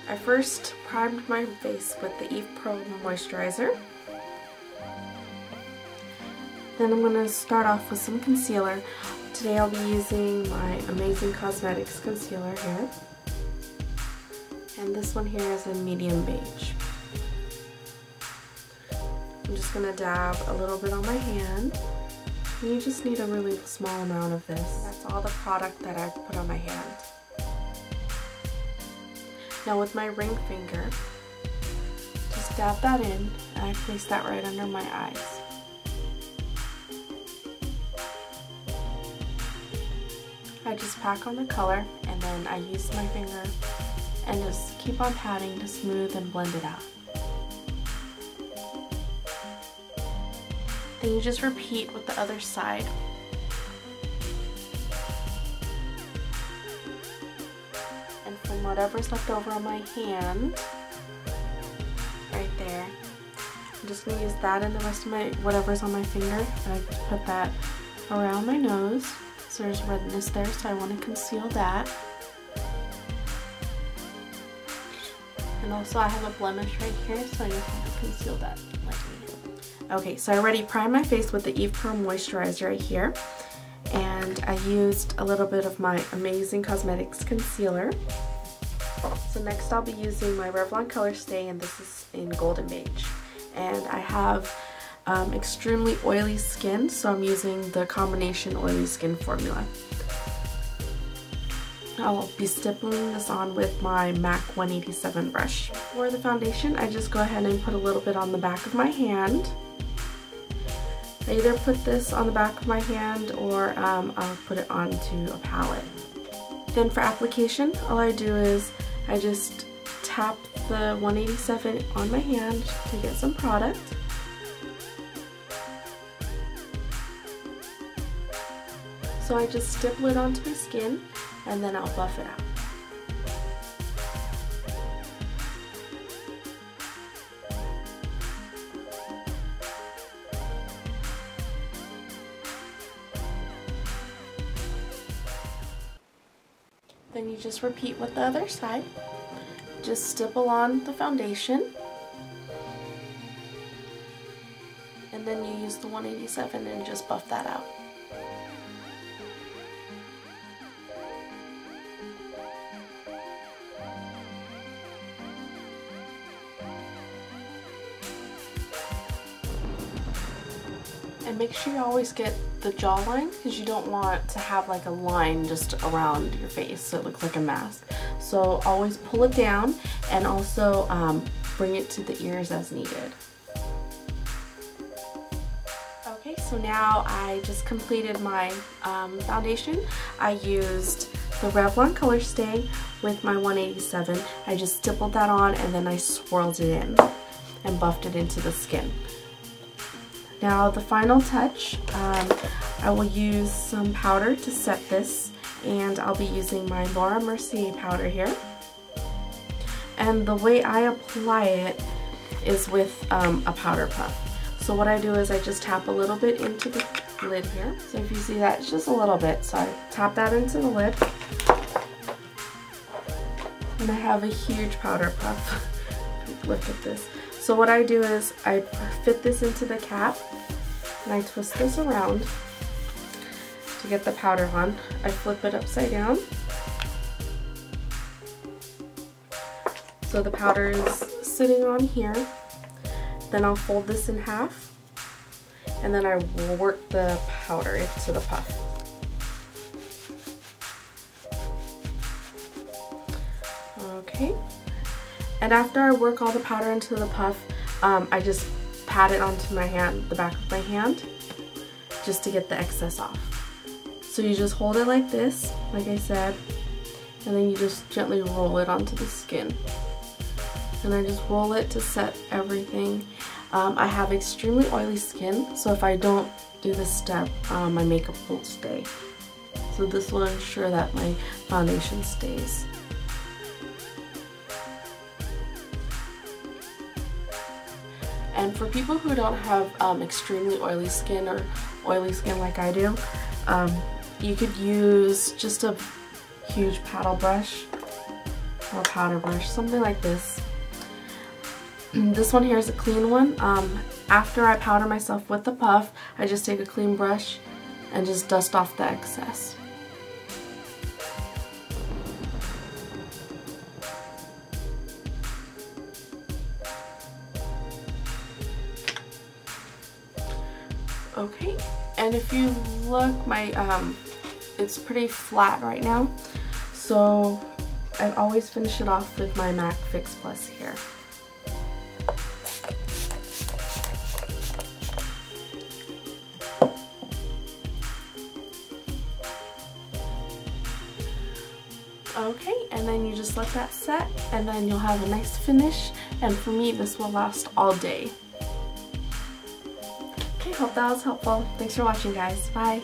I first primed my face with the Eve Pro moisturizer. Then I'm going to start off with some concealer. Today I'll be using my Amazing Cosmetics concealer here. And this one here is in medium beige. I'm just going to dab a little bit on my hand. And you just need a really small amount of this. That's all the product that I put on my hand. Now with my ring finger, just dab that in, and I place that right under my eyes. I just pack on the color, and then I use my finger and just keep on patting to smooth and blend it out. Then you just repeat with the other side. And from whatever's left over on my hand, right there, I'm just going to use that and the rest of my, whatever's on my finger, and I just put that around my nose. So there's redness there, so I want to conceal that. And also I have a blemish right here, so I just want to conceal that lightly. Okay, so I already primed my face with the Eve Pro moisturizer right here. And I used a little bit of my Amazing Cosmetics concealer. So next I'll be using my Revlon Color Stay, and this is in golden beige. And I have extremely oily skin, so I'm using the combination oily skin formula. I'll be stippling this on with my MAC 187 brush. For the foundation, I just go ahead and put a little bit on the back of my hand. I either put this on the back of my hand or I'll put it onto a palette. Then for application, all I do is I just tap the 187 on my hand to get some product. So I just stipple it onto my skin and then I'll buff it out. Then you just repeat with the other side. Just stipple on the foundation. And then you use the 187 and just buff that out. And make sure you always get the jawline, because you don't want to have like a line just around your face so it looks like a mask. So always pull it down, and also bring it to the ears as needed. Okay, so now I just completed my foundation. I used the Revlon Color Stay with my 187. I just stippled that on and then I swirled it in and buffed it into the skin. Now the final touch, I will use some powder to set this, and I'll be using my Laura Mercier powder here. And the way I apply it is with a powder puff. So what I do is I just tap a little bit into the lid here. So if you see that, it's just a little bit. So I tap that into the lid. And I have a huge powder puff. Look at this. So what I do is I fit this into the cap and I twist this around to get the powder on. I flip it upside down. So the powder is sitting on here. Then I'll fold this in half and then I will work the powder into the puff. Okay. And after I work all the powder into the puff, I just pat it onto my hand, the back of my hand, just to get the excess off. So you just hold it like this, like I said, and then you just gently roll it onto the skin. And I just roll it to set everything. I have extremely oily skin, so if I don't do this step, my makeup won't stay. So this will ensure that my foundation stays. And for people who don't have extremely oily skin or oily skin like I do, you could use just a huge paddle brush or powder brush, something like this. This one here is a clean one. After I powder myself with the puff, I just take a clean brush and just dust off the excess. Okay, and if you look, it's pretty flat right now, so I always finish it off with my MAC Fix Plus here. Okay, and then you just let that set, and then you'll have a nice finish, and for me this will last all day. Okay, hope that was helpful. Thanks for watching, guys. Bye!